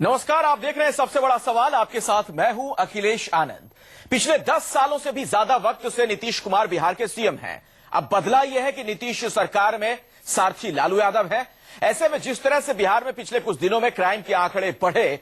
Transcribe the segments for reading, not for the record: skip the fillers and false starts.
नमस्कार, आप देख रहे हैं सबसे बड़ा सवाल। आपके साथ मैं हूं अखिलेश आनंद। पिछले 10 सालों से भी ज्यादा वक्त से नीतीश कुमार बिहार के सीएम हैं। अब बदला यह है कि नीतीश सरकार में सारथी लालू यादव है। ऐसे में जिस तरह से बिहार में पिछले कुछ दिनों में क्राइम के आंकड़े बढ़े,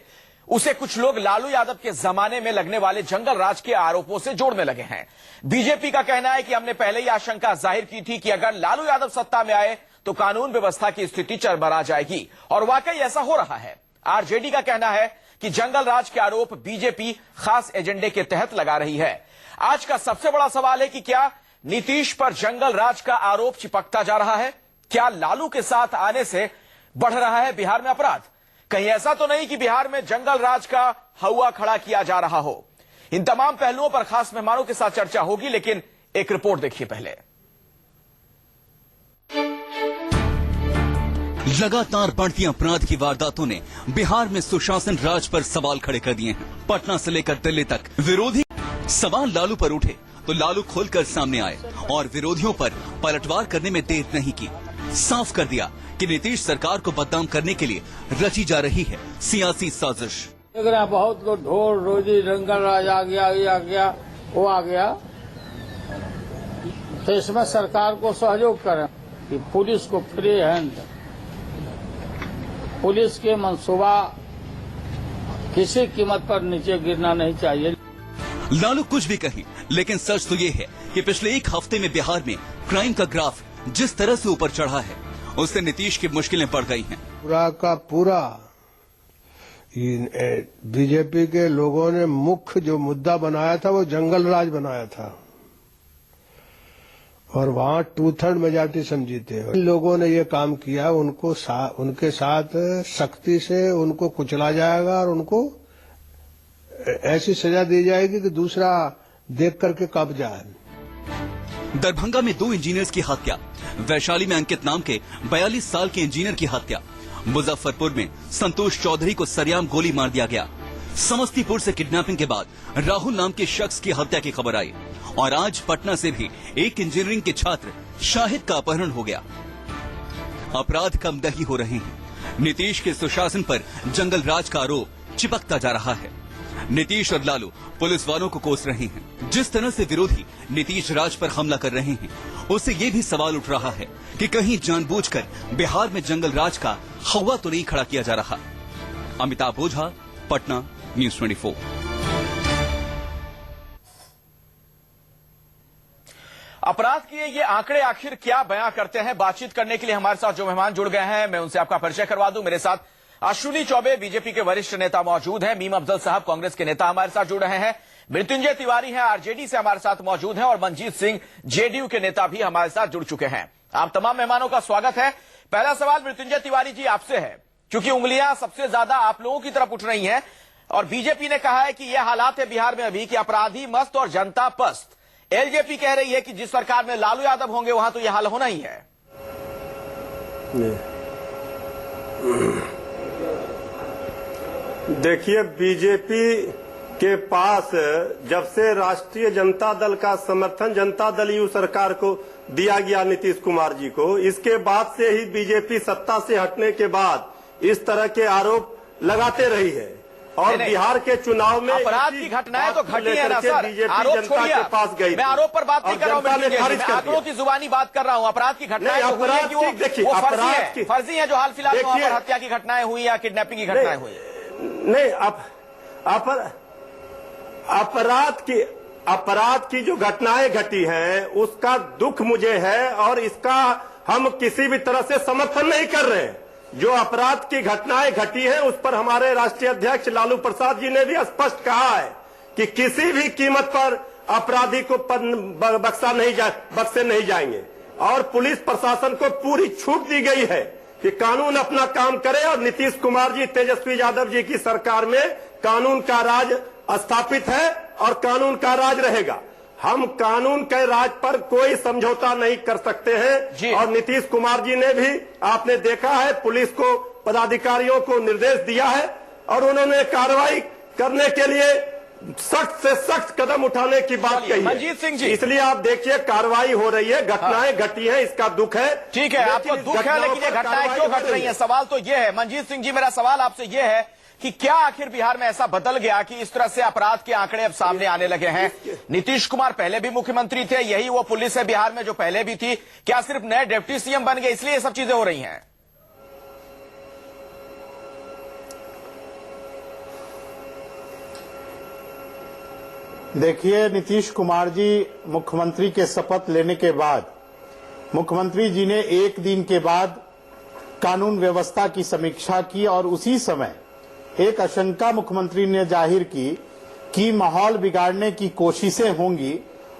उसे कुछ लोग लालू यादव के जमाने में लगने वाले जंगल राज के आरोपों से जोड़ने लगे हैं। बीजेपी का कहना है कि हमने पहले ही आशंका जाहिर की थी कि अगर लालू यादव सत्ता में आए तो कानून व्यवस्था की स्थिति चरमरा जाएगी, और वाकई ऐसा हो रहा है। आरजेडी का कहना है कि जंगल राज के आरोप बीजेपी खास एजेंडे के तहत लगा रही है। आज का सबसे बड़ा सवाल है कि क्या नीतीश पर जंगल राज का आरोप चिपकता जा रहा है? क्या लालू के साथ आने से बढ़ रहा है बिहार में अपराध? कहीं ऐसा तो नहीं कि बिहार में जंगल राज का हवा खड़ा किया जा रहा हो? इन तमाम पहलुओं पर खास मेहमानों के साथ चर्चा होगी, लेकिन एक रिपोर्ट देखिए पहले। लगातार बढ़ती अपराध की वारदातों ने बिहार में सुशासन राज पर सवाल खड़े कर दिए हैं। पटना से लेकर दिल्ली तक विरोधी सवाल लालू पर उठे तो लालू खुलकर सामने आए और विरोधियों पर पलटवार करने में देर नहीं की। साफ कर दिया कि नीतीश सरकार को बदनाम करने के लिए रची जा रही है सियासी साजिश। देख रहे हैं बहुत लोग ढोल रोजी जंगल राज आ गया, ये आ गया, वो आ गया, तो इसमें सरकार को सहयोग करें कि पुलिस को फ्री हैंड, पुलिस के मंसूबा किसी कीमत पर नीचे गिरना नहीं चाहिए। लालू कुछ भी कहें, लेकिन सच तो ये है कि पिछले एक हफ्ते में बिहार में क्राइम का ग्राफ जिस तरह से ऊपर चढ़ा है, उससे नीतीश की मुश्किलें बढ़ गई हैं। पूरा का पूरा बीजेपी के लोगों ने मुख्य जो मुद्दा बनाया था वो जंगल राज बनाया था, और वहां 2/3 मेजॉरिटी समझी थे। इन लोगों ने ये काम किया, उनके साथ सख्ती से उनको कुचला जाएगा और उनको ऐसी सजा दी जाएगी कि दूसरा देख करके कब जाए। दरभंगा में 2 इंजीनियर्स की हत्या, वैशाली में अंकित नाम के 42 साल के इंजीनियर की हत्या, मुजफ्फरपुर में संतोष चौधरी को सरेआम गोली मार दिया गया, समस्तीपुर से किडनैपिंग के बाद राहुल नाम के शख्स की हत्या की खबर आई, और आज पटना से भी एक इंजीनियरिंग के छात्र शाहिद का अपहरण हो गया। अपराध कम दही हो रहे हैं। नीतीश के सुशासन पर जंगल राज का आरोप चिपकता जा रहा है। नीतीश और लालू पुलिस वालों को कोस रहे हैं। जिस तरह से विरोधी नीतीश राज पर हमला कर रहे हैं, उससे ये भी सवाल उठ रहा है कि कहीं जानबूझकर बिहार में जंगल राज का हवा तो नहीं खड़ा किया जा रहा। अमिताभ ओझा, पटना, न्यूज़ 24। अपराध के ये आंकड़े आखिर क्या बयां करते हैं? बातचीत करने के लिए हमारे साथ जो मेहमान जुड़ गए हैं, मैं उनसे आपका परिचय करवा दूं। मेरे साथ अश्विनी चौबे बीजेपी के वरिष्ठ नेता मौजूद हैं, मीम अफजल साहब कांग्रेस के नेता हमारे साथ जुड़ रहे हैं, मृत्युंजय तिवारी हैं आरजेडी से हमारे साथ मौजूद हैं, और मनजीत सिंह जेडीयू के नेता भी हमारे साथ जुड़ चुके हैं। आप तमाम मेहमानों का स्वागत है। पहला सवाल मृत्युंजय तिवारी जी आपसे है, क्योंकि उंगलियां सबसे ज्यादा आप लोगों की तरफ उठ रही हैं, और बीजेपी ने कहा है कि यह हालात है बिहार में अभी कि अपराधी मस्त और जनता पस्त। एलजेपी कह रही है कि जिस सरकार में लालू यादव होंगे वहां तो यह हाल होना ही है। देखिए, बीजेपी के पास जब से राष्ट्रीय जनता दल का समर्थन जनता दल यू सरकार को दिया गया नीतीश कुमार जी को, इसके बाद से ही बीजेपी सत्ता से हटने के बाद इस तरह के आरोप लगाते रही है, और बिहार के चुनाव में अपराध की घटनाएं तो घटी है ना सर, आरोप छोड़िए, के पास गई। मैं आरोप पर बात नहीं कर रहा हूं, मैं आंकड़ों की जुबानी बात कर रहा हूं। अपराध की घटनाएं तो हुई है कि वो फर्जी है जो हाल फिलहाल में वहां पर हत्या की घटनाएं हुई या किडनैपिंग की घटनाएं हुई? नहीं, अपराध की जो घटनाएं घटी हैं उसका दुख मुझे है, और इसका हम किसी भी तरह से समर्थन नहीं कर रहे हैं। जो अपराध की घटनाएं घटी हैं उस पर हमारे राष्ट्रीय अध्यक्ष लालू प्रसाद जी ने भी स्पष्ट कहा है कि किसी भी कीमत पर अपराधी को बख्शे नहीं जाएंगे, और पुलिस प्रशासन को पूरी छूट दी गई है कि कानून अपना काम करे, और नीतीश कुमार जी, तेजस्वी यादव जी की सरकार में कानून का राज स्थापित है और कानून का राज रहेगा। हम कानून के राज पर कोई समझौता नहीं कर सकते हैं, और नीतीश कुमार जी ने भी, आपने देखा है, पुलिस को, पदाधिकारियों को निर्देश दिया है, और उन्होंने कार्रवाई करने के लिए सख्त से सख्त कदम उठाने की बात कही है। मनजीत सिंह जी, इसलिए आप देखिए कार्रवाई हो रही है, घटनाएं घटी हैं, इसका दुख है। ठीक है, आपको दुख है, लेकिन ये घटनाएं क्यों घट रही हैं? सवाल तो ये है मनजीत सिंह जी, मेरा सवाल आपसे ये है कि क्या आखिर बिहार में ऐसा बदल गया कि इस तरह से अपराध के आंकड़े अब सामने आने लगे हैं। नीतीश कुमार पहले भी मुख्यमंत्री थे, यही वो पुलिस है बिहार में जो पहले भी थी, क्या सिर्फ नए डिप्टी सीएम बन गए इसलिए ये सब चीजें हो रही हैं? देखिए, नीतीश कुमार जी मुख्यमंत्री के शपथ लेने के बाद मुख्यमंत्री जी ने एक दिन के बाद कानून व्यवस्था की समीक्षा की और उसी समय एक आशंका मुख्यमंत्री ने जाहिर की कि माहौल बिगाड़ने की कोशिशें होंगी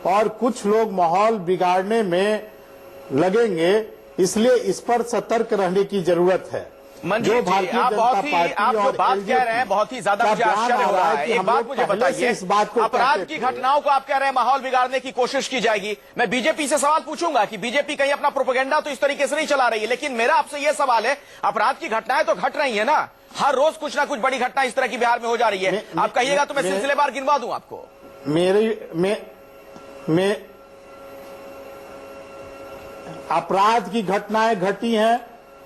और कुछ लोग माहौल बिगाड़ने में लगेंगे, इसलिए इस पर सतर्क रहने की जरूरत है। मंजीत जी, आप जो बात कह रहे हैं बहुत ही ज्यादा मुझे आश्चर्य हो रहा है। एक बात मुझे बताइए, अपराध की घटनाओं को आप कह रहे हैं माहौल बिगाड़ने की कोशिश की जाएगी। मैं बीजेपी से सवाल पूछूंगा कि बीजेपी कहीं अपना प्रोपेगेंडा तो इस तरीके से नहीं चला रही है, लेकिन मेरा आपसे यह सवाल है, अपराध की घटनाएं तो घट रही है ना, हर रोज कुछ ना कुछ बड़ी घटना इस तरह की बिहार में हो जा रही है। आप कहिएगा तो मैं सिलसिलेवार गिनवा दूं आपको। अपराध की घटनाएं घटी हैं,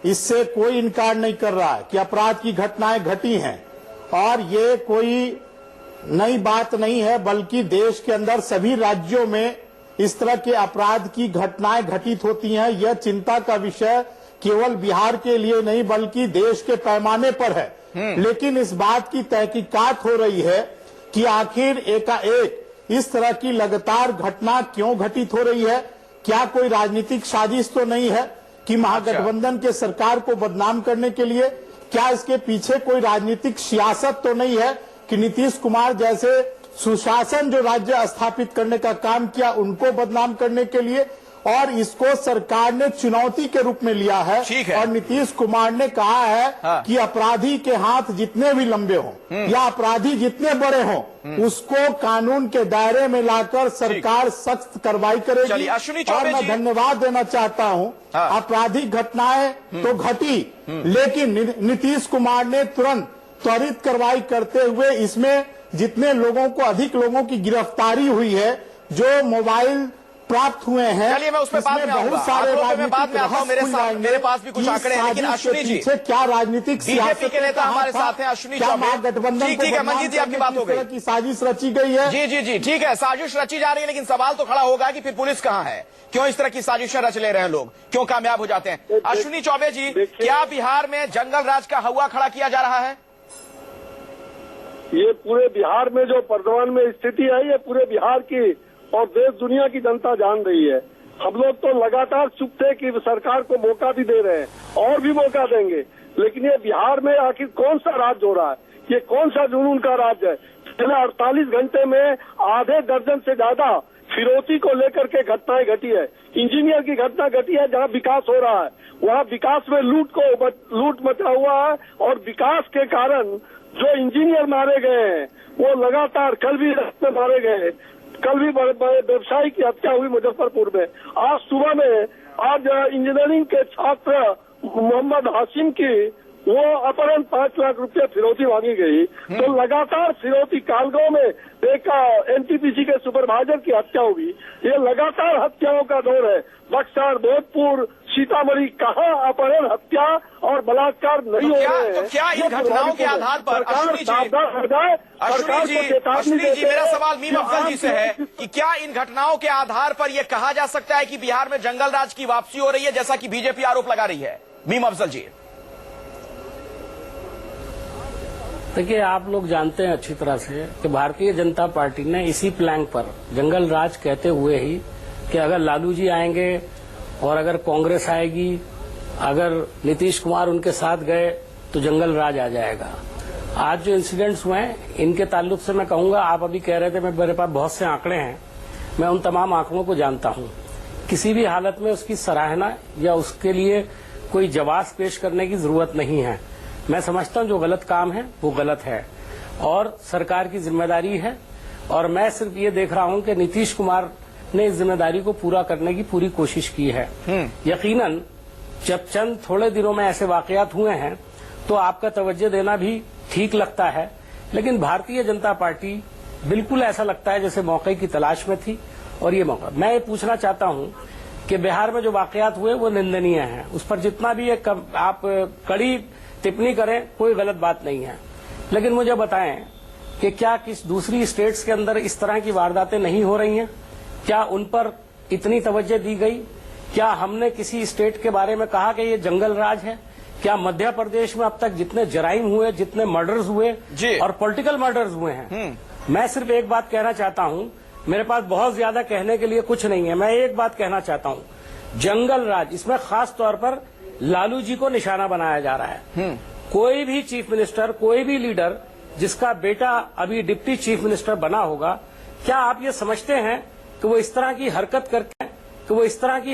इससे कोई इनकार नहीं कर रहा है कि अपराध की घटनाएं घटी हैं और ये कोई नई बात नहीं है, बल्कि देश के अंदर सभी राज्यों में इस तरह के अपराध की घटनाएं घटित होती हैं। यह चिंता का विषय केवल बिहार के लिए नहीं बल्कि देश के पैमाने पर है। लेकिन इस बात की तहकीकात हो रही है कि आखिर एकाएक इस तरह की लगातार घटना क्यों घटित हो रही है। क्या कोई राजनीतिक साजिश तो नहीं है कि महागठबंधन के सरकार को बदनाम करने के लिए? क्या इसके पीछे कोई राजनीतिक सियासत तो नहीं है कि नीतीश कुमार जैसे सुशासन जो राज्य स्थापित करने का काम किया उनको बदनाम करने के लिए? और इसको सरकार ने चुनौती के रूप में लिया है और नीतीश कुमार ने कहा है कि अपराधी के हाथ जितने भी लंबे हों या अपराधी जितने बड़े हों, उसको कानून के दायरे में लाकर सरकार सख्त कार्रवाई करेगी। और मैं धन्यवाद देना चाहता हूं, आपराधिक घटनाएं तो घटी, लेकिन नीतीश कुमार ने तुरंत त्वरित कार्रवाई करते हुए इसमें जितने लोगों को, अधिक लोगों की गिरफ्तारी हुई है, जो मोबाइल प्राप्त हुए हैं, चलिए मैं उस पर बाद में बहुत सारे बाद में आता हूं। मेरे पास भी कुछ आंकड़े हैं, लेकिन अश्विनी जी क्या राजनीतिक बीजेपी के नेता हमारे साथ हैं, अश्विनी चौबे। गठबंधन ठीक है मंजीत जी, आपकी बात हो गई की साजिश रची गई है। जी जी जी ठीक है, साजिश रची जा रही है, लेकिन सवाल तो खड़ा होगा कि फिर पुलिस कहां है? क्यों इस तरह की साजिशें रच ले रहे हैं लोग, क्यों कामयाब हो जाते हैं? अश्विनी चौबे जी, क्या बिहार में जंगल राज का हवा खड़ा किया जा रहा है? ये पूरे बिहार में जो वर्तमान में स्थिति है, ये पूरे बिहार की और देश दुनिया की जनता जान रही है। हम लोग तो लगातार चुप थे कि सरकार को मौका भी दे रहे हैं और भी मौका देंगे, लेकिन ये बिहार में आखिर कौन सा राज्य हो रहा है? ये कौन सा जुनून का राज्य है? पिछले 48 घंटे में आधे दर्जन से ज्यादा फिरौती को लेकर के घटनाएं घटी है। इंजीनियर की घटना घटी है, जहां विकास हो रहा है वहां विकास में लूट मचा हुआ है और विकास के कारण जो इंजीनियर मारे गए हैं वो लगातार, कल भी रास्ते मारे गए, कल भी बड़े व्यवसायी की हत्या हुई मुजफ्फरपुर में। आज सुबह में इंजीनियरिंग के छात्र मोहम्मद हाशिम की वो अपहरण 5 लाख रुपया फिरौती मांगी गई। तो लगातार फिरौती, कालगांव में एक एनटीपीसी के सुपरवाइजर की हत्या हुई। ये लगातार हत्याओं का दौर है। बक्सर, भोजपुर, सीतामढ़ी, कहाँ अपहरण, हत्या और बलात्कार नहीं हो रहे हैं? तो क्या इन घटनाओं के आधार पर अश्विनी जी, मेरा सवाल मीम अफजल जी से है कि क्या इन घटनाओं के आधार पर यह कहा जा सकता है कि बिहार में जंगल राज की वापसी हो रही है, जैसा कि बीजेपी आरोप लगा रही है? मीम अफजल जी, देखिए, आप लोग जानते हैं अच्छी तरह से कि भारतीय जनता पार्टी ने इसी प्लैंक पर जंगल राज कहते हुए ही कि अगर लालू जी आएंगे और अगर कांग्रेस आएगी, अगर नीतीश कुमार उनके साथ गए तो जंगल राज आ जाएगा। आज जो इंसिडेंट्स हुए हैं इनके ताल्लुक से मैं कहूंगा, आप अभी कह रहे थे मेरे पास बहुत से आंकड़े हैं, मैं उन तमाम आंकड़ों को जानता हूं। किसी भी हालत में उसकी सराहना या उसके लिए कोई जवाब पेश करने की जरूरत नहीं है। मैं समझता हूं जो गलत काम है वो गलत है और सरकार की जिम्मेदारी है, और मैं सिर्फ ये देख रहा हूं कि नीतीश कुमार ने इस जिम्मेदारी को पूरा करने की पूरी कोशिश की है। यकीनन जब चंद थोड़े दिनों में ऐसे वाकयात हुए हैं तो आपका तवज्जो देना भी ठीक लगता है, लेकिन भारतीय जनता पार्टी बिल्कुल ऐसा लगता है जैसे मौके की तलाश में थी। और ये मौका, मैं ये पूछना चाहता हूं कि बिहार में जो वाकयात हुए वो निंदनीय हैं, उस पर जितना भी आप कड़ी टिप्पणी करें कोई गलत बात नहीं है, लेकिन मुझे बताएं कि क्या किस दूसरी स्टेट्स के अंदर इस तरह की वारदातें नहीं हो रही हैं? क्या उन पर इतनी तवज्जो दी गई? क्या हमने किसी स्टेट के बारे में कहा कि ये जंगल राज है? क्या मध्य प्रदेश में अब तक जितने जराइम हुए, जितने मर्डर्स हुए और पॉलिटिकल मर्डर्स हुए हैं, मैं सिर्फ एक बात कहना चाहता हूं, मेरे पास बहुत ज्यादा कहने के लिए कुछ नहीं है, मैं एक बात कहना चाहता हूं, जंगल राज, इसमें खास तौर पर लालू जी को निशाना बनाया जा रहा है। कोई भी चीफ मिनिस्टर, कोई भी लीडर जिसका बेटा अभी डिप्टी चीफ मिनिस्टर बना होगा, क्या आप ये समझते हैं कि वो इस तरह की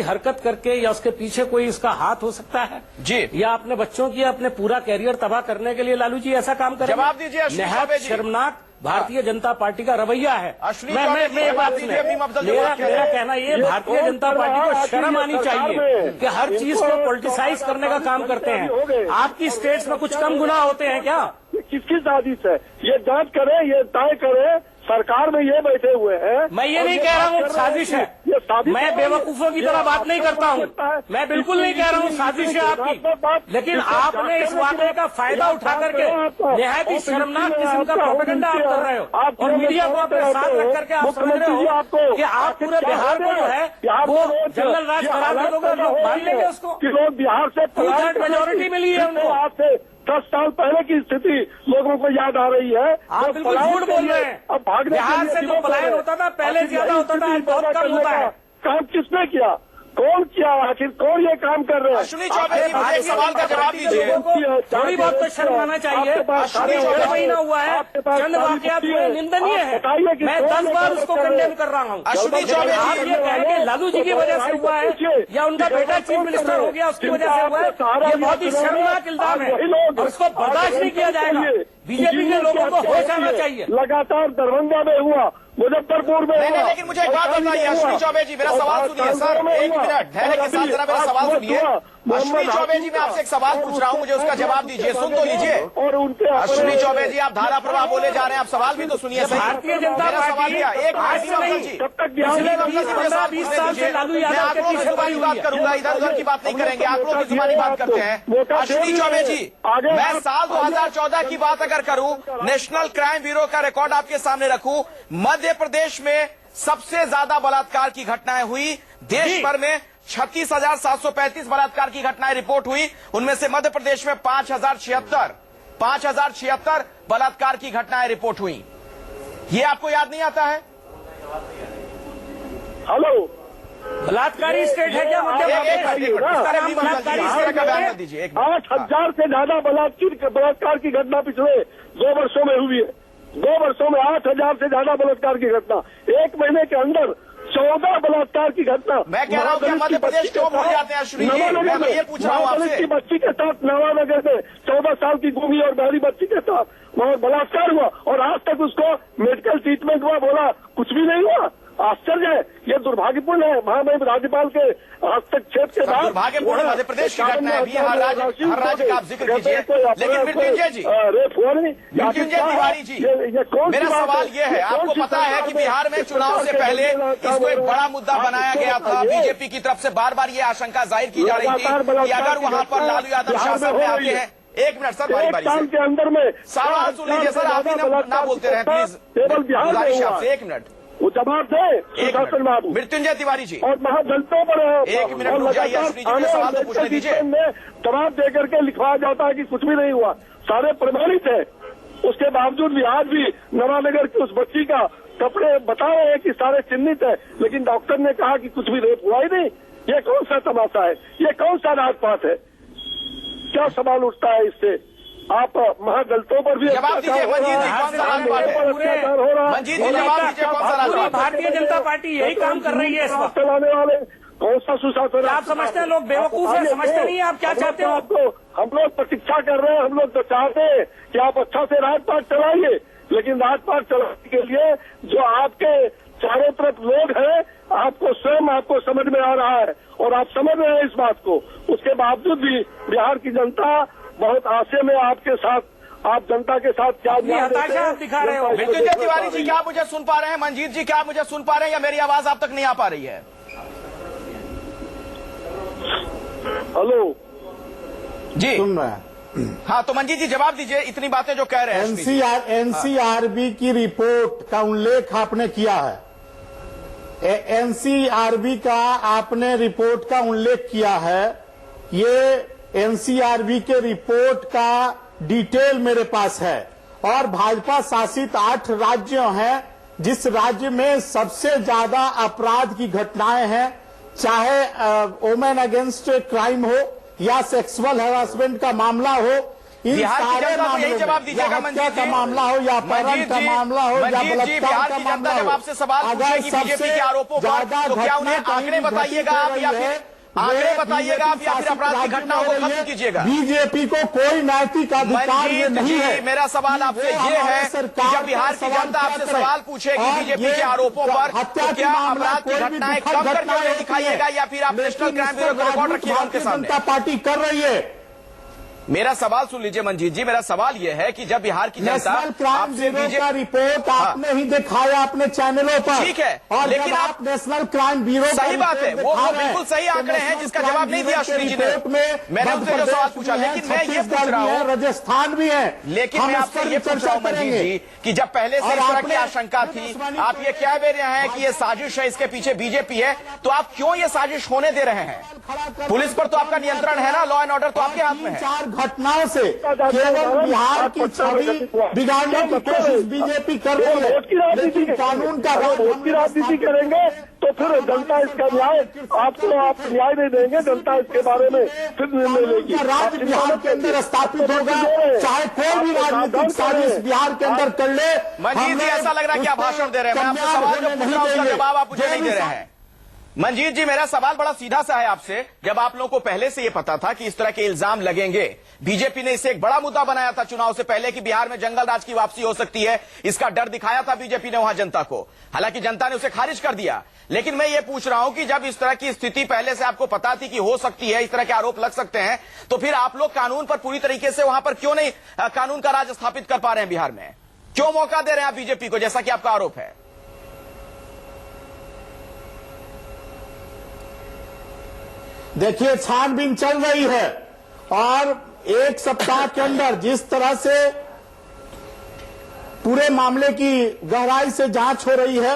हरकत करके या उसके पीछे कोई इसका हाथ हो सकता है जी, या अपने बच्चों की अपने पूरा कैरियर तबाह करने के लिए लालू जी ऐसा काम करेंगे? जवाब दीजिए। निहायत शर्मनाक भारतीय जनता पार्टी का रवैया है। मैं एक बात मेरा कहना ये, भारतीय जनता पार्टी को शर्म आनी चाहिए कि हर चीज को पॉलिटिसाइज करने का काम करते हैं। आपकी स्टेट्स में कुछ कम गुनाह होते हैं क्या? किसकी साजिश है? ये जांच करें, ये तय करें। सरकार में ये बैठे हुए हैं। मैं ये नहीं कह रहा हूँ साजिश है, मैं बेवकूफों की तरह बात नहीं करता हूँ, मैं बिल्कुल नहीं कह रहा हूँ साजिश है आपकी, लेकिन आपने इस वाकये का फायदा उठा करके निहायत ही शर्मनाक किस्म का प्रोपेगेंडा आप कर रहे हो और मीडिया को अपने साथ रख करके आप समझ रहे हो कि आप पूरे बिहार को जो है वो जंगल राज करार दे दोगे, लोग मान लेंगे उसको। लोग बिहार से 2/3 मेजोरिटी मिली है उनको। आज से 10 साल पहले की स्थिति लोगों को याद आ रही है। आप बिल्कुल झूठ बोल रहे हैं। अब भागने बिहार से जो पलायन होता था पहले ज्यादा होता था, आज बहुत कम होता है। काम किसने किया? कौन किया? आखिर कौन ये काम कर रहे हैं? अश्विनी चौबे जी, मुझे एक सवाल का जवाब दीजिए। थोड़ी बहुत तो शर्म आना चाहिए। 1.5 महीना हुआ है, चंद वाकयात हुए, निंदनीय है। मैं 10 बार उसको कंडेम कर रहा हूँ। अश्विनी चौबे आप ये कहेंगे लालू जी की वजह से हुआ है या उनका बेटा चीफ मिनिस्टर हो गया उसकी वजह से हुआ है, ये बहुत ही शर्मनाक इल्जाम है और उसको बर्दाश्त नहीं किया जाएगा। बीजेपी के लोगों को होश आना चाहिए। लगातार दरभंगा में हुआ, मुजफ्फरपुर में हुआ। लेकिन मुझे एक बात बताइए अश्विनी चौबे जी, मेरा सवाल सुनिए सर, एक मिनट धैर्य के साथ जरा मेरा सवाल सुनिए। अश्विनी चौबे जी, मैं आपसे एक सवाल पूछ रहा हूँ, मुझे उसका जवाब दीजिए, सुन तो लीजिए। और उनके अश्विनी चौबे जी, आप धारा प्रवाह बोले जा रहे हैं, आप सवाल भी तो सुनिए। भारतीय जनता पार्टी एक आज से नहीं, तब तक पिछले 20-15-20 साल से लालू यादव के पीछे पड़ी हुई बात है। करूंगा, इधर उधर की बात नहीं करेंगे, आंकड़ों की जुबानी बात करते हैं। अश्विनी चौबे जी, मैं साल 2014 की बात अगर करूं, नेशनल क्राइम ब्यूरो का रिकॉर्ड आपके सामने रखूं, मध्य प्रदेश में सबसे ज्यादा बलात्कार की घटनाएं हुई। देश भर में 36,735 बलात्कार की घटनाएं रिपोर्ट हुई, उनमें से मध्य प्रदेश में 5,076 बलात्कार की घटनाएं रिपोर्ट हुई। ये आपको याद नहीं आता है? हेलो, बलात्कारी स्टेट है क्या मध्य प्रदेश? बलात्कारी स्टेट का बयान दीजिए। 8,000 से ज्यादा बलात्कार की घटना पिछले 2 वर्षों में हुई है। 2 वर्षों में 8,000 से ज्यादा बलात्कार की घटना, 1 महीने के अंदर 14 बलात्कार की घटना। मैं कह रहा हूँ कि मध्य प्रदेश क्यों भूल जाते हैं अश्विनी जी? मैं ये पूछ रहा हूँ आपसे। की बच्ची के साथ नवानगर में 14 साल की गूंगी और बहरी बच्ची के साथ वहाँ बलात्कार हुआ और आज तक उसको मेडिकल ट्रीटमेंट हुआ, बोला कुछ भी नहीं हुआ। आश्चर्य है, ये दुर्भाग्यपूर्ण है। महामहिम राज्यपाल के हस्तक्षेप के बाद दुर्भाग्यपूर्ण मध्य प्रदेश की घटना है, हर राज्य का आप जिक्र कीजिए। लेकिन मृत्युंजय जी, मृत्युंजय तिवारी जी, मेरा सवाल ये है, आपको पता है कि बिहार में चुनाव से पहले इसको एक बड़ा मुद्दा बनाया गया था। बीजेपी की तरफ से बार बार ये आशंका जाहिर की जा रही थी कि अगर वहां पर लालू यादव शासन में आते हैं। एक मिनट सर, बारी साल के अंदर में सवाल सुन लीजिए सर, आप ही ना बोलते रहे प्लीज, केवल बिहार में आपसे 1 मिनट वो जवाब दे शासन बाबू। मृत्युंजय तिवारी जी, और महाजनता पर 1 मिनट रुक जाइए, सवाल तो पूछने दीजिए। जवाब दे करके लिखवाया जाता है कि कुछ भी नहीं हुआ, सारे प्रमाणित है। उसके बावजूद भी आज भी नवानगर की उस बच्ची का कपड़े बता रहे हैं कि सारे चिन्हित है, लेकिन डॉक्टर ने कहा कि कुछ भी रेप हुआ ही नहीं। ये कौन सा तमाशा है? ये कौन सा राजपाट है? क्या सवाल उठता है इससे? आप महादलितों पर भी जवाब दीजिए। मंजीत जी, कौन सा राजपाट है? मंजीत जी, जवाब दीजिए, कौन सा राजपाट? भारतीय जनता पार्टी यही काम कर रही है इस वक्त। चलाने वाले कौन सा सुशासन? आप समझते हैं लोग बेवकूफ है, समझते नहीं है आप क्या चाहते हो? आपको हम लोग प्रतीक्षा कर रहे हैं, हम लोग तो चाहते हैं कि आप अच्छा से राजपाट चलाइए, लेकिन राजपाट चलाने के लिए जो आपके चारों तरफ लोग हैं, आपको स्वयं आपको समझ में आ रहा है और आप समझ रहे हैं इस बात को। उसके बावजूद भी बिहार की जनता बहुत आशे में आपके साथ, आप जनता के साथ क्या हताशा आप दिखा रहे हो? मृत्युंजय तिवारी जी, क्या आप मुझे सुन पा रहे हैं? मंजीत जी, क्या आप मुझे सुन पा रहे हैं या मेरी आवाज आप तक नहीं आ पा रही है? हेलो जी, सुन रहे हैं। हाँ, तो मंजीत जी जवाब दीजिए, इतनी बातें जो कह रहे हैं एनसीआरबी की रिपोर्ट का उल्लेख आपने किया है। एनसीआरबी का आपने रिपोर्ट का उल्लेख किया है। ये एनसीआरबी के रिपोर्ट का डिटेल मेरे पास है और भाजपा शासित 8 राज्य हैं, जिस राज्य में सबसे ज्यादा अपराध की घटनाएं हैं, चाहे वुमेन अगेंस्ट क्राइम हो या सेक्सुअल हैरासमेंट का मामला हो, इन सारे मामलों जवाब दीजिएगा हत्या का मामला हो या अपहरण का मामला हो या बलात्कार का मामला हो, आपसे सवाल पूछेगी बीजेपी के आरोपों पर, तो क्या उन्हें आंकड़े बताइएगा आप या फिर आंकड़े बताइएगा आप या फिर अपराध की घटनाओं को खत्म कीजिएगा? बीजेपी को कोई नैतिक अधिकार ये नहीं है। मेरा सवाल आपसे ये है कि जब बिहार की जनता आपसे सवाल पूछेगी बीजेपी के आरोपों पर, तो क्या अपराध की घटनाएं कम करके दिखाइएगा या फिर आप नेशनल क्राइम ब्यूरो का रिकॉर्ड रखिएगा उनके सामने? जनता पार्टी कर रही है। मेरा सवाल सुन लीजिए मंजीत जी, मेरा सवाल यह है कि जब बिहार की जनता नेशनल क्राइम ब्यूरो का रिपोर्ट आपने ही दिखाया अपने चैनलों पर, ठीक है, और लेकिन आप नेशनल क्राइम ब्यूरो सही बात है, वो बिल्कुल सही आंकड़े हैं जिसका जवाब नहीं दिया श्री जी ने। मैंने उनसे जो सवाल पूछा, लेकिन मैं ये पूछ रहा हूँ, राजस्थान भी है, लेकिन मैं आपसे ये पूछ रहा हूँ मंजीत जी कि जब पहले से इस तरह की आशंका थी, आप ये कह दे रहे हैं कि ये साजिश है, इसके पीछे बीजेपी है, तो आप क्यों ये साजिश होने दे रहे हैं? पुलिस पर तो आपका नियंत्रण है ना, लॉ एंड ऑर्डर तो आपके हाथ में है। 4 घटनाओं से केवल बिहार की छवि बिगाड़ने की कोशिश बीजेपी कर रही है, लेकिन कानून का वोट की राजनीति करेंगे तो फिर जनता इसका न्याय आपको आप न्याय नहीं देंगे, जनता इसके बारे में फिर निर्णय लेगी। राज्य बिहार के अंदर स्थापित होगा, चाहे कोई भी राजनीतिक साजिश बिहार के अंदर कर ले। मंजीत जी ऐसा लग रहा है कि आप भाषण दे रहे हैं, मैं आपसे सवाल जो पूछ रहा हूं उसका जवाब आप मुझे नहीं दे रहे हैं। मंजीत जी मेरा सवाल बड़ा सीधा सा है आपसे, जब आप लोगों को पहले से यह पता था कि इस तरह के इल्जाम लगेंगे, बीजेपी ने इसे एक बड़ा मुद्दा बनाया था चुनाव से पहले कि बिहार में जंगल राज की वापसी हो सकती है, इसका डर दिखाया था बीजेपी ने वहां जनता को, हालांकि जनता ने उसे खारिज कर दिया। लेकिन मैं ये पूछ रहा हूं कि जब इस तरह की स्थिति पहले से आपको पता थी कि हो सकती है, इस तरह के आरोप लग सकते हैं, तो फिर आप लोग कानून पर पूरी तरीके से वहां पर क्यों नहीं कानून का राज स्थापित कर पा रहे हैं बिहार में? क्यों मौका दे रहे हैं आप बीजेपी को, जैसा कि आपका आरोप है? देखिए, छानबीन चल रही है और 1 सप्ताह के अंदर जिस तरह से पूरे मामले की गहराई से जांच हो रही है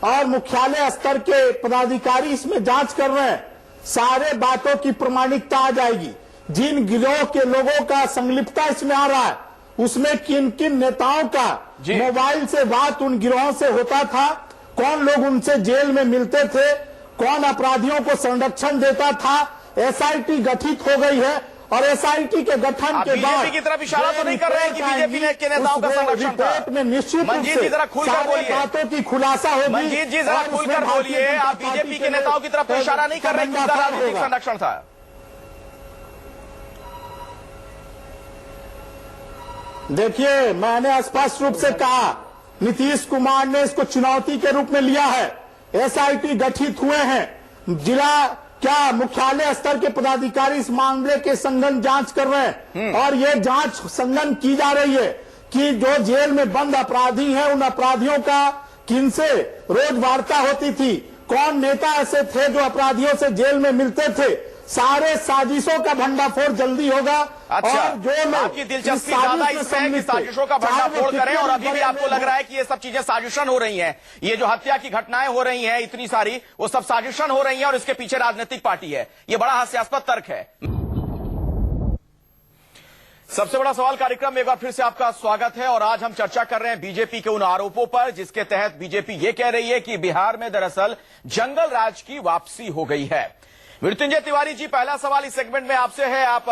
और मुख्यालय स्तर के पदाधिकारी इसमें जांच कर रहे हैं, सारे बातों की प्रमाणिकता आ जाएगी। जिन गिरोह के लोगों का संलिप्तता इसमें आ रहा है, उसमें किन किन नेताओं का मोबाइल से बात उन गिरोहों से होता था, कौन लोग उनसे जेल में मिलते थे, कौन अपराधियों को संरक्षण देता था। एसआईटी गठित हो गई है और एसआईटी के गठन के बाद बीजेपी की तरफ इशारा तो नहीं कर रहे हैं कि बीजेपी के नेताओं का संरक्षण था? में निश्चित रूप से जरा खुलकर बोलिए, बातों की खुलासा होगी। मंजीत जी जरा खुलकर बोलिए, आप बीजेपी के नेताओं की तरफ तो इशारा नहीं कर रहे हैं कि उनका राजनीतिक संरक्षण था? देखिए, मैंने स्पष्ट रूप से कहा, नीतीश कुमार ने इसको चुनौती के रूप में लिया है। एसआईटी गठित हुए हैं, जिला क्या मुख्यालय स्तर के पदाधिकारी इस मामले के संघन जांच कर रहे हैं और ये जांच संघन की जा रही है कि जो जेल में बंद अपराधी हैं, उन अपराधियों का किनसे रोज वार्ता होती थी, कौन नेता ऐसे थे जो अपराधियों से जेल में मिलते थे। सारे साजिशों का भंडाफोड़ जल्दी होगा। अच्छा, और जो आपकी दिलचस्पी ज्यादा इसमें है कि साजिशों का भंडाफोड़ करें, और अभी भी आपको लग रहा है कि ये सब चीजें साजिशन हो रही हैं, ये जो हत्या की घटनाएं हो रही हैं इतनी सारी, वो सब साजिशन हो रही हैं और इसके पीछे राजनीतिक पार्टी है। ये बड़ा हास्यास्पद तर्क है। सबसे बड़ा सवाल कार्यक्रम में एक बार फिर से आपका स्वागत है और आज हम चर्चा कर रहे हैं बीजेपी के उन आरोपों पर जिसके तहत बीजेपी ये कह रही है कि बिहार में दरअसल जंगल राज की वापसी हो गई है। मृत्युंजय तिवारी जी, पहला सवाल इस सेगमेंट में आपसे है। आप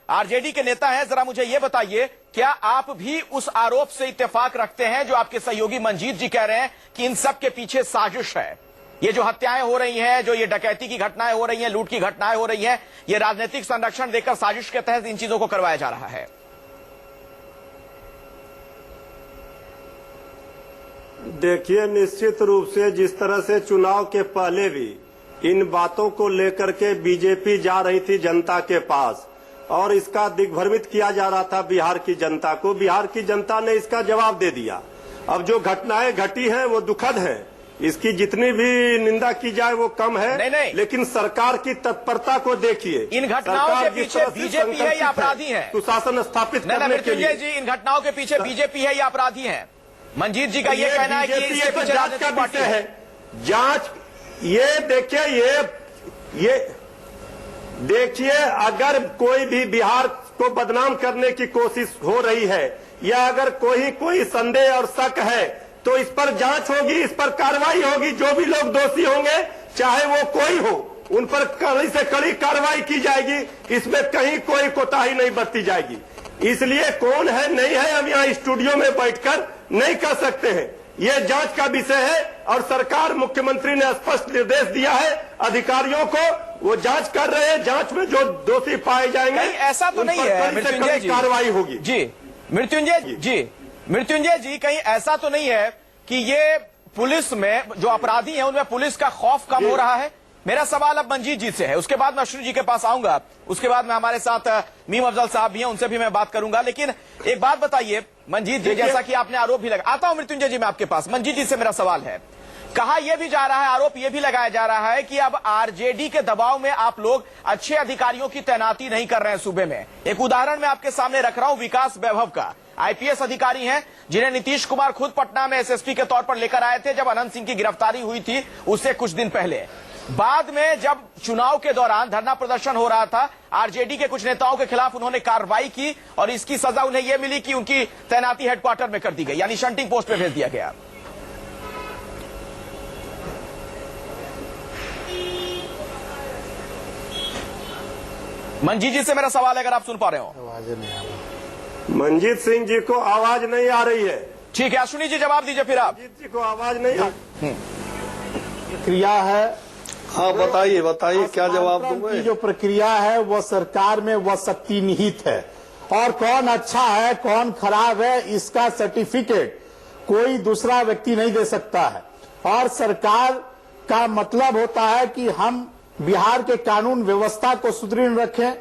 आरजेडी के नेता हैं, जरा मुझे यह बताइए, क्या आप भी उस आरोप से इत्तेफाक रखते हैं जो आपके सहयोगी मंजीत जी कह रहे हैं कि इन सब के पीछे साजिश है? ये जो हत्याएं हो रही हैं, जो ये डकैती की घटनाएं हो रही हैं, लूट की घटनाएं हो रही हैं, ये राजनीतिक संरक्षण देकर साजिश के तहत इन चीजों को करवाया जा रहा है। देखिए, निश्चित रूप से जिस तरह से चुनाव के पहले भी इन बातों को लेकर के बीजेपी जा रही थी जनता के पास और इसका दिग्भ्रमित किया जा रहा था बिहार की जनता को, बिहार की जनता ने इसका जवाब दे दिया। अब जो घटनाएं घटी हैं वो दुखद हैं, इसकी जितनी भी निंदा की जाए वो कम है। नहीं। लेकिन सरकार की तत्परता को देखिए। इन घटनाओं के पीछे बीजेपी है या अपराधी है? सुशासन स्थापित करने के मृत्युंजय लिए जी, इन घटनाओं के पीछे बीजेपी है या अपराधी है? मंजीत जी का ये कहना है कि इसके पीछे जांच का राजनीतिक पार्टी विषय है। जांच ये देखिए अगर कोई भी बिहार को बदनाम करने की कोशिश हो रही है या अगर कोई संदेह और शक है तो इस पर जांच होगी, इस पर कार्रवाई होगी। जो भी लोग दोषी होंगे चाहे वो कोई हो, उन पर कड़ी से कड़ी कार्रवाई की जाएगी। इसमें कहीं कोई कोताही नहीं बरती जाएगी। इसलिए कौन है नहीं है हम यहाँ स्टूडियो में बैठकर नहीं कह सकते हैं। ये जांच का विषय है और सरकार, मुख्यमंत्री ने स्पष्ट निर्देश दिया है अधिकारियों को, वो जांच कर रहे हैं। जांच में जो दोषी पाए जाएंगे ऐसा तो नहीं है मृत्युंजय जी, कार्रवाई होगी। जी मृत्युंजय जी, कहीं ऐसा तो नहीं है कि ये पुलिस में जो अपराधी हैं उनमें पुलिस का खौफ कम हो रहा है? मेरा सवाल अब मंजीत जी से है, उसके बाद मैं अश्विनी जी के पास आऊंगा, उसके बाद में हमारे साथ मीम अफजल साहब भी हैं, उनसे भी मैं बात करूंगा। लेकिन एक बात बताइए मंजीत जी, जैसा कि आपने आरोप भी लगा, आता हूं मृत्युंजय जी मैं आपके पास। मंजीत जी से मेरा सवाल है, कहा यह भी जा रहा है, आरोप यह भी लगाया जा रहा है कि अब आरजेडी के दबाव में आप लोग अच्छे अधिकारियों की तैनाती नहीं कर रहे हैं सूबे में। एक उदाहरण मैं आपके सामने रख रहा हूं विकास वैभव का। आईपीएस अधिकारी हैं जिन्हें नीतीश कुमार खुद पटना में एसएसपी के तौर पर लेकर आए थे जब अनंत सिंह की गिरफ्तारी हुई थी उससे कुछ दिन पहले। बाद में जब चुनाव के दौरान धरना प्रदर्शन हो रहा था, आरजेडी के कुछ नेताओं के खिलाफ उन्होंने कार्रवाई की और इसकी सजा उन्हें यह मिली कि उनकी तैनाती हेडक्वार्टर में कर दी गई, यानी शंटिंग पोस्ट पे भेज दिया गया। मंजीत जी से मेरा सवाल है, अगर आप सुन पा रहे हो। मंजीत सिंह जी को आवाज नहीं आ रही है। ठीक है, अश्विनी जी जवाब दीजिए फिर आप। मंजीत जी को आवाज नहीं आ प्रक्रिया है। हाँ बताइए क्या जवाब दूंगा। जो प्रक्रिया है वो सरकार में वह शक्ति निहित है और कौन अच्छा है कौन खराब है इसका सर्टिफिकेट कोई दूसरा व्यक्ति नहीं दे सकता है। और सरकार का मतलब होता है कि हम बिहार के कानून व्यवस्था को सुदृढ़ रखें,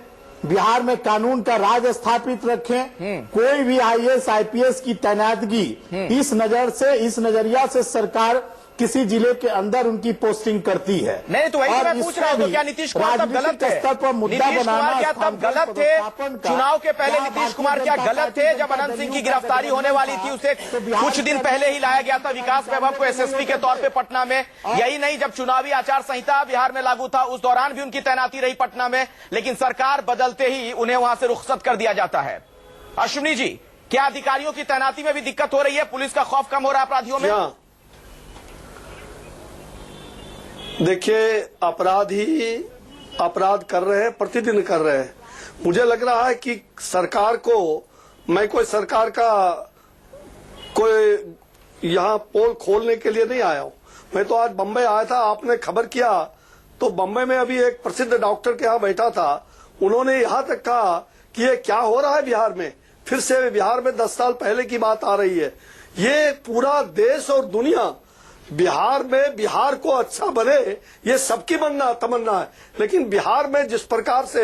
बिहार में कानून का राज स्थापित रखें। कोई भी आईएएस आईपीएस की तैनातगी इस नजरिया से सरकार किसी जिले के अंदर उनकी पोस्टिंग करती है। नहीं तो वही मैं पूछ रहा हूं, तो क्या नीतीश कुमार तब गलत थे? स्तर पर मुद्दा बनाना क्या तब गलत थे? चुनाव के पहले नीतीश कुमार क्या गलत थे? जब अनंत सिंह की गिरफ्तारी होने वाली थी उसे कुछ दिन पहले ही लाया गया था विकास वैभव को एसएसपी के तौर पे पटना में। यही नहीं, जब चुनावी आचार संहिता बिहार में लागू था उस दौरान भी उनकी तैनाती रही पटना में, लेकिन सरकार बदलते ही उन्हें वहां से रुखसत कर दिया जाता है। अश्विनी जी, क्या अधिकारियों की तैनाती में भी दिक्कत हो रही है? पुलिस का खौफ कम हो रहा है अपराधियों में? देखिए, अपराधी अपराध कर रहे हैं, प्रतिदिन कर रहे हैं। मुझे लग रहा है कि सरकार को, मैं कोई सरकार का कोई यहाँ पोल खोलने के लिए नहीं आया हूँ। मैं तो आज बम्बई आया था, आपने खबर किया तो बम्बई में अभी एक प्रसिद्ध डॉक्टर के यहाँ बैठा था। उन्होंने यहाँ तक कहा कि ये क्या हो रहा है बिहार में, फिर से बिहार में 10 साल पहले की बात आ रही है। ये पूरा देश और दुनिया बिहार में बिहार को अच्छा बने ये सबकी तमन्ना है। लेकिन बिहार में जिस प्रकार से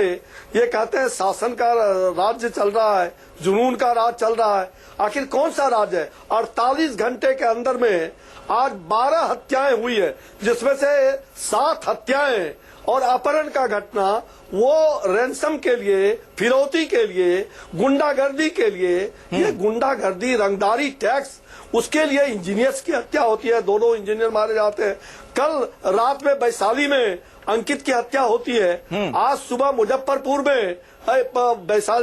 ये कहते हैं शासन का राज्य चल रहा है, जुनून का राज चल रहा है, आखिर कौन सा राज है? 48 घंटे के अंदर में आज 12 हत्याएं हुई है, जिसमें से 7 हत्याएं और अपहरण का घटना वो रैंसम के लिए, फिरौती के लिए, गुंडागर्दी के लिए। ये गुंडागर्दी, रंगदारी, टैक्स, उसके लिए इंजीनियर्स की हत्या होती है, 2 इंजीनियर मारे जाते हैं। कल रात में वैशाली में अंकित की हत्या होती है। आज सुबह मुजफ्फरपुर में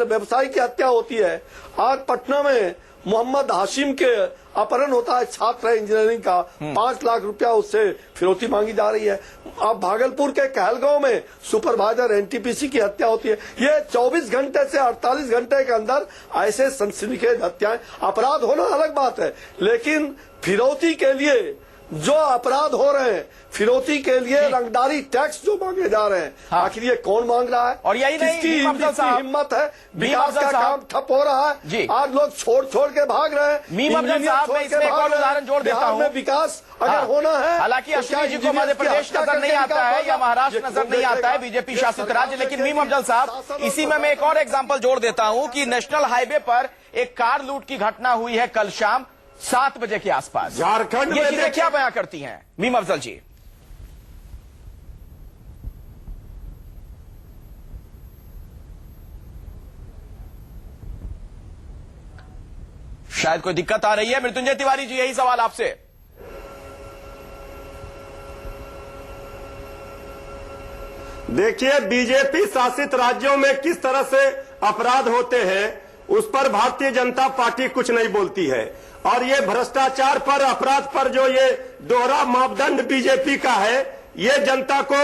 व्यवसायी की हत्या होती है। आज पटना में मोहम्मद हाशिम के अपहरण होता है, छात्र है इंजीनियरिंग का, 5 लाख रुपया उससे फिरौती मांगी जा रही है। अब भागलपुर के कहलगांव में सुपरवाइजर एनटीपीसी की हत्या होती है। ये 24 घंटे से 48 घंटे के अंदर ऐसे सनसनीखेज हत्याएं, अपराध होना अलग बात है, लेकिन फिरौती के लिए जो अपराध हो रहे हैं, फिरौती के लिए रंगदारी टैक्स जो मांगे जा रहे हैं, आखिर ये कौन मांग रहा है? और यही नहीं, किसकी हिम्मत है? विकास का काम ठप हो रहा है, आज लोग छोड़ के भाग रहे हैं। मीम अफजल साहब, मैं इसमें एक और उदाहरण जोड़ देता हूँ। विकास अगर होना है, हालांकि अश्विनी जी को मध्य प्रदेश नजर नहीं आता है या महाराष्ट्र नजर नहीं आता है, बीजेपी शासित राज्य, लेकिन मीम अफजल साहब, इसी में मैं एक और एग्जाम्पल जोड़ देता हूँ कि नेशनल हाईवे पर एक कार लूट की घटना हुई है कल शाम। 7 बजे के आसपास। झारखंड ये में चीजें क्या बयां करती हैं मीम अफजल जी? शायद कोई दिक्कत आ रही है। मृत्युंजय तिवारी जी, यही सवाल आपसे। देखिए, बीजेपी शासित राज्यों में किस तरह से अपराध होते हैं उस पर भारतीय जनता पार्टी कुछ नहीं बोलती है। और ये भ्रष्टाचार पर, अपराध पर जो ये दोहरा मापदंड बीजेपी का है, ये जनता को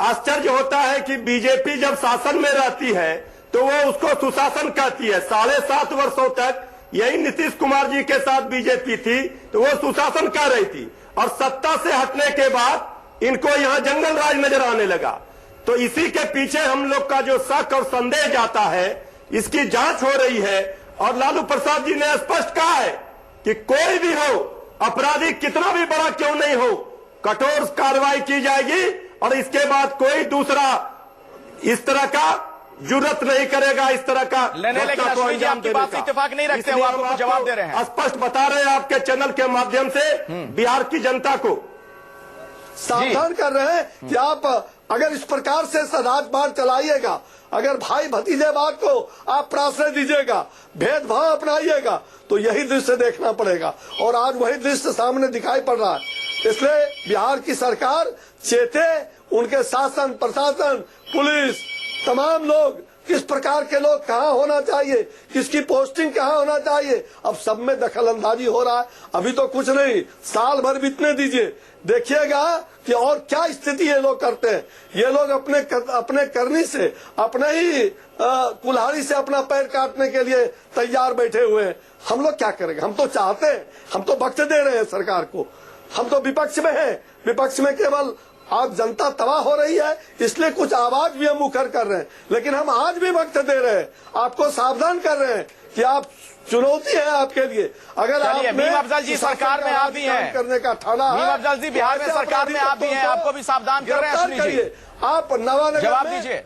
आश्चर्य होता है कि बीजेपी जब शासन में रहती है तो वो उसको सुशासन कहती है। 7.5 वर्षों तक यही नीतीश कुमार जी के साथ बीजेपी थी तो वो सुशासन कर रही थी, और सत्ता से हटने के बाद इनको यहां जंगल राज नजर आने लगा। तो इसी के पीछे हम लोग का जो शक और संदेह जाता है, इसकी जांच हो रही है। और लालू प्रसाद जी ने स्पष्ट कहा है कि कोई भी हो, अपराधी कितना भी बड़ा क्यों नहीं हो, कठोर कार्रवाई की जाएगी और इसके बाद कोई दूसरा इस तरह का जुर्रत नहीं करेगा, इस तरह का लेकिन अश्विनी जी आपकी बात से इत्तेफाक नहीं रखते, वो आपको जवाब दे रहे हैं। स्पष्ट बता रहे हैं आपके चैनल के माध्यम से बिहार की जनता को सावधान कर रहे हैं कि आप अगर इस प्रकार से राजबाण चलाइएगा, अगर भाई भतीजेवाद को आप प्राश्रय दीजिएगा, भेदभाव अपनाइएगा, तो यही दृश्य देखना पड़ेगा। और आज वही दृश्य सामने दिखाई पड़ रहा है। इसलिए बिहार की सरकार चेते, उनके शासन, प्रशासन, पुलिस, तमाम लोग, किस प्रकार के लोग कहाँ होना चाहिए, किसकी पोस्टिंग कहाँ होना चाहिए, अब सब में दखल अंदाजी हो रहा है। अभी तो कुछ नहीं, साल भर बीतने दीजिए, देखिएगा कि और क्या स्थिति ये लोग करते हैं। ये लोग अपने करनी से, अपने ही कुल्हाड़ी से अपना पैर काटने के लिए तैयार बैठे हुए हैं। हम लोग क्या करेंगे? हम तो चाहते हैं, हम तो वक्त दे रहे हैं सरकार को, हम तो विपक्ष में हैं। विपक्ष में केवल आज जनता तबाह हो रही है, इसलिए कुछ आवाज भी हम उखड़ कर रहे हैं, लेकिन हम आज भी वक्त दे रहे हैं, आपको सावधान कर रहे हैं कि आप, चुनौती है आपके लिए। अगर आप मीम अफजल जी सरकार में आप भी हैं, करने का ठाना है, मीम अफजल जी बिहार में सरकार में आप भी हैं, आपको भी सावधान कर रहे हैं अश्विनी जी। आप नवानगर जवाब दीजिए।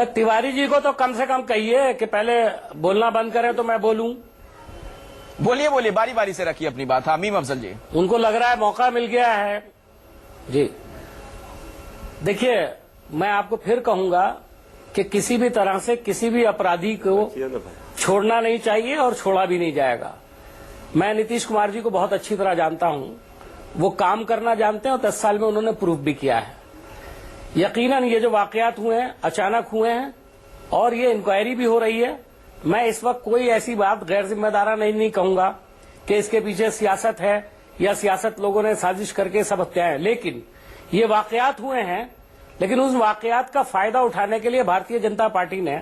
तिवारी जी को तो कम से कम कहिए कि पहले बोलना बंद करें तो मैं बोलूं। बोलिए बोलिए, बारी बारी से रखिए अपनी बात। हाँ मीम अफजल जी। उनको लग रहा है मौका मिल गया है जी। देखिए, मैं आपको फिर कहूंगा कि किसी भी तरह से किसी भी अपराधी को छोड़ना नहीं चाहिए और छोड़ा भी नहीं जाएगा। मैं नीतीश कुमार जी को बहुत अच्छी तरह जानता हूं, वो काम करना जानते हैं और 10 साल में उन्होंने प्रूफ भी किया है। यकीनन ये जो वाकयात हुए हैं अचानक हुए हैं और ये इंक्वायरी भी हो रही है। मैं इस वक्त कोई ऐसी बात गैर जिम्मेदाराना नहीं कहूंगा कि इसके पीछे सियासत है या सियासत लोगों ने साजिश करके सब हत्याएं, लेकिन ये वाकयात हुए हैं। लेकिन उस वाकयात का फायदा उठाने के लिए भारतीय जनता पार्टी ने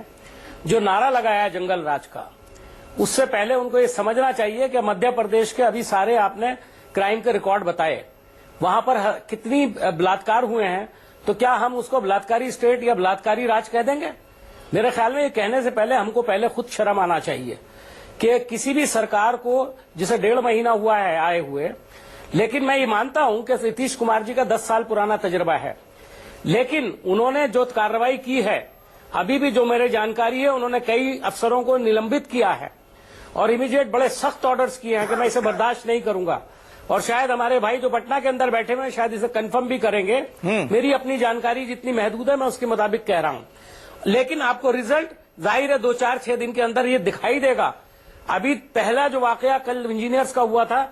जो नारा लगाया है जंगल राज का, उससे पहले उनको ये समझना चाहिए कि मध्य प्रदेश के अभी सारे आपने क्राइम के रिकॉर्ड बताए, वहां पर कितनी बलात्कार हुए हैं, तो क्या हम उसको बलात्कारी स्टेट या बलात्कारी राज कह देंगे? मेरे ख्याल में ये कहने से पहले हमको पहले खुद शर्म आना चाहिए कि किसी भी सरकार को, जिसे 1.5 महीना हुआ है आए हुए, लेकिन मैं ये मानता हूं कि नीतीश कुमार जी का 10 साल पुराना तजुर्बा है, लेकिन उन्होंने जो कार्रवाई की है, अभी भी जो मेरे जानकारी है, उन्होंने कई अफसरों को निलंबित किया है और इमीडिएट बड़े सख्त ऑर्डर्स किए हैं कि मैं इसे बर्दाश्त नहीं करूंगा। और शायद हमारे भाई जो पटना के अंदर बैठे हुए हैं शायद इसे कंफर्म भी करेंगे। मेरी अपनी जानकारी जितनी महदूद है मैं उसके मुताबिक कह रहा हूं, लेकिन आपको रिजल्ट जाहिर है 2-4-6 दिन के अंदर ये दिखाई देगा। अभी पहला जो वाकया कल इंजीनियर्स का हुआ था,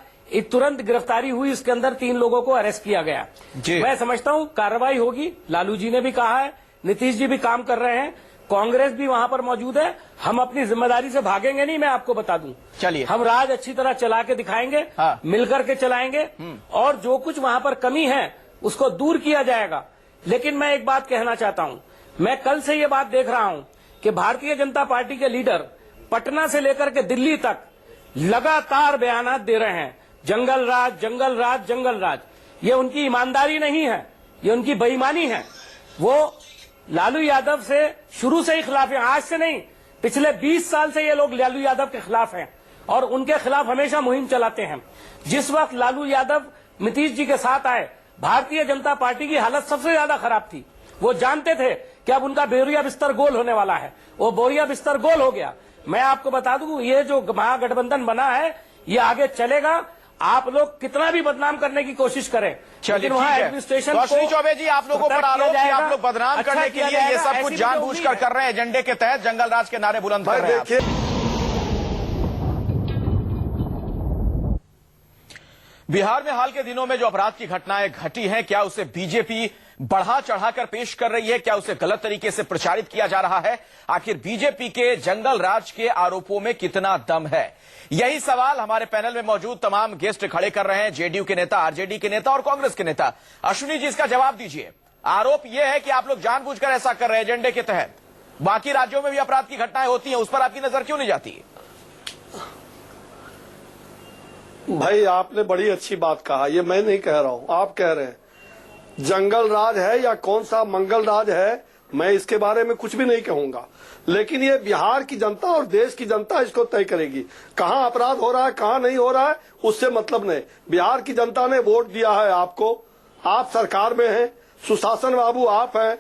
तुरंत गिरफ्तारी हुई, इसके अंदर 3 लोगों को अरेस्ट किया गया। मैं समझता हूं कार्रवाई होगी। लालू जी ने भी कहा है, नीतीश जी भी काम कर रहे हैं, कांग्रेस भी वहां पर मौजूद है। हम अपनी जिम्मेदारी से भागेंगे नहीं, मैं आपको बता दूं। चलिए, हम राज अच्छी तरह चला के दिखाएंगे, हाँ। मिलकर के चलाएंगे और जो कुछ वहां पर कमी है उसको दूर किया जाएगा। लेकिन मैं एक बात कहना चाहता हूं, मैं कल से ये बात देख रहा हूं कि भारतीय जनता पार्टी के लीडर पटना से लेकर के दिल्ली तक लगातार बयान दे रहे हैं, जंगल राज, जंगल राज, जंगल राज। ये उनकी ईमानदारी नहीं है, ये उनकी बेईमानी है। वो लालू यादव से शुरू से ही खिलाफ है, आज से नहीं, पिछले 20 साल से ये लोग लालू यादव के खिलाफ हैं और उनके खिलाफ हमेशा मुहिम चलाते हैं। जिस वक्त लालू यादव नीतीश जी के साथ आए, भारतीय जनता पार्टी की हालत सबसे ज्यादा खराब थी। वो जानते थे कि अब उनका बोरिया बिस्तर गोल होने वाला है, वो बोरिया बिस्तर गोल हो गया। मैं आपको बता दूं, ये जो महागठबंधन बना है ये आगे चलेगा। आप लोग कितना भी बदनाम करने की कोशिश करें, चलिए लेकिन वहाँ ठीक है। एडमिनिस्ट्रेशन तो अश्विनी चौबे जी, आप लोगों पर आरोप कि आप लोग बदनाम अच्छा करने के लिए ये सब कुछ जानबूझकर कर रहे हैं, एजेंडे के तहत जंगल राज के नारे बुलंद कर रहे हैं आप। देखिए, बिहार में हाल के दिनों में जो अपराध की घटनाएं घटी हैं, क्या उसे बीजेपी बढ़ा चढ़ाकर पेश कर रही है? क्या उसे गलत तरीके से प्रचारित किया जा रहा है? आखिर बीजेपी के जंगल राज के आरोपों में कितना दम है? यही सवाल हमारे पैनल में मौजूद तमाम गेस्ट खड़े कर रहे हैं, जेडीयू के नेता, आरजेडी के नेता और कांग्रेस के नेता। अश्विनी जी, इसका जवाब दीजिए। आरोप यह है कि आप लोग जानबूझकर ऐसा कर रहे हैं एजेंडे के तहत। बाकी राज्यों में भी अपराध की घटनाएं होती हैं, उस पर आपकी नजर क्यों नहीं जाती? भाई आपने बड़ी अच्छी बात कहा, ये मैं नहीं कह रहा हूं, आप कह रहे हैं। जंगल राज है या कौन सा मंगल राज है, मैं इसके बारे में कुछ भी नहीं कहूंगा, लेकिन ये बिहार की जनता और देश की जनता इसको तय करेगी। कहां अपराध हो रहा है, कहां नहीं हो रहा है, उससे मतलब नहीं। बिहार की जनता ने वोट दिया है आपको, आप सरकार में हैं, सुशासन बाबू आप हैं।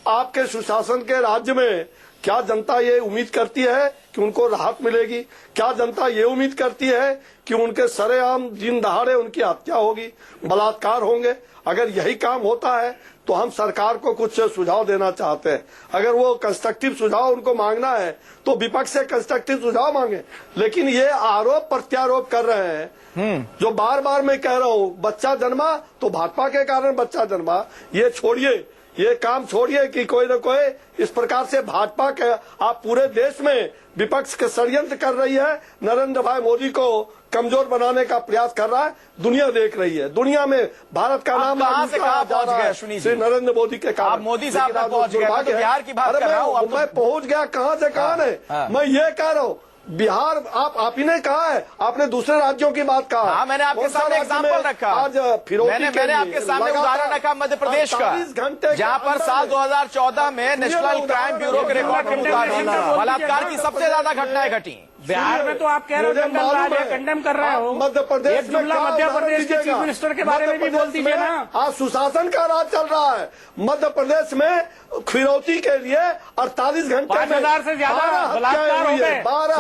आपके सुशासन के राज्य में क्या जनता ये उम्मीद करती है कि उनको राहत मिलेगी? क्या जनता ये उम्मीद करती है कि उनके सरेआम दिन दहाड़े उनकी हत्या होगी, बलात्कार होंगे? अगर यही काम होता है तो हम सरकार को कुछ सुझाव देना चाहते हैं। अगर वो कंस्ट्रक्टिव सुझाव उनको मांगना है तो विपक्ष से कंस्ट्रक्टिव सुझाव मांगे, लेकिन ये आरोप प्रत्यारोप कर रहे हैं। जो बार बार मैं कह रहा हूँ, बच्चा जन्मा तो भाजपा के कारण बच्चा जन्मा, ये छोड़िए, ये काम छोड़िए कि कोई न कोई इस प्रकार से भाजपा के आप पूरे देश में विपक्ष के षड्यंत्र कर रही है, नरेंद्र भाई मोदी को कमजोर बनाने का प्रयास कर रहा है। दुनिया देख रही है, दुनिया में भारत का नाम कहां से कहां पहुंच गए अश्विनी जी? श्री नरेंद्र मोदी के कारण। आप मोदी साहब तक पहुंच गए, मैं तो बिहार की बात कर रहा हूं। मैं पहुंच गया कहां से कहां है, मैं ये कह रहा हूँ बिहार, आप ही ने कहा है, आपने दूसरे राज्यों की बात कहा। हाँ, मैंने आपके सामने एग्जाम्पल रखा। आज फिरौती मैंने आपके सामने उदाहरण रखा मध्य प्रदेश का, जहां पर साल 2014 में नेशनल क्राइम ब्यूरो के रिकॉर्ड के मुताबिक बलात्कार की सबसे ज्यादा घटनाएं घटी। बिहार में तो आप कह रहे हो जंगल राज है, कंडेम कर रहे हो। मध्य प्रदेश एक जुमला मध्य प्रदेश के चीफ मिनिस्टर के बारे में भी बोल दीजिए ना। आज सुशासन का राज चल रहा है मध्य प्रदेश में। फिरौती के लिए 48 घंटे 5,000 से ज्यादा बलात्कार हो गए, 12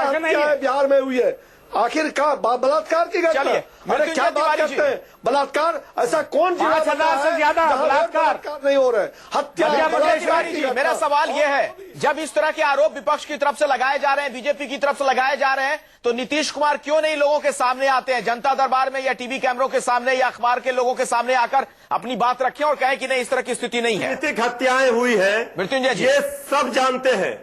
हत्याएं बिहार में हुई है। आखिर का बलात्कार की घटना, मेरे क्या बात करते हैं? बलात्कार ऐसा कौन 5,000 से ज्यादा बलात्कार नहीं हो रहे, हत्या। मेरा सवाल यह है, जब इस तरह के आरोप विपक्ष की तरफ से लगाए जा रहे हैं, बीजेपी की तरफ से लगाए जा रहे हैं, तो नीतीश कुमार क्यों नहीं लोगों के सामने आते हैं, जनता दरबार में या टीवी कैमरों के सामने या अखबार के लोगों के सामने आकर अपनी बात रखें और कहें कि नहीं, इस तरह की स्थिति नहीं है? राजनीतिक हत्याएं हुई है, मृत्युंजय जी, ये सब जानते हैं।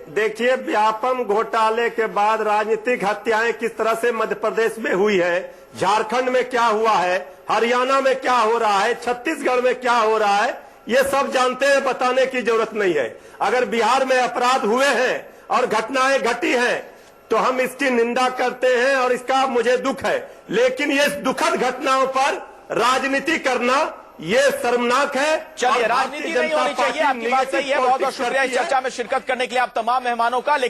देखिए व्यापम घोटाले के बाद राजनीतिक हत्याएं किस तरह से मध्य प्रदेश में हुई है, झारखंड में क्या हुआ है, हरियाणा में क्या हो रहा है, छत्तीसगढ़ में क्या हो रहा है, ये सब जानते हैं, बताने की जरूरत नहीं है। अगर बिहार में अपराध हुए हैं और घटनाएं घटी हैं तो हम इसकी निंदा करते हैं और इसका मुझे दुख है, लेकिन ये दुखद घटनाओं पर राजनीति करना ये शर्मनाक है। चलिए, राजनीति नहीं होनी चाहिए, आपकी बात सही है। बहुत बहुत शुक्रिया इस चर्चा में शिरकत करने के लिए आप तमाम मेहमानों का।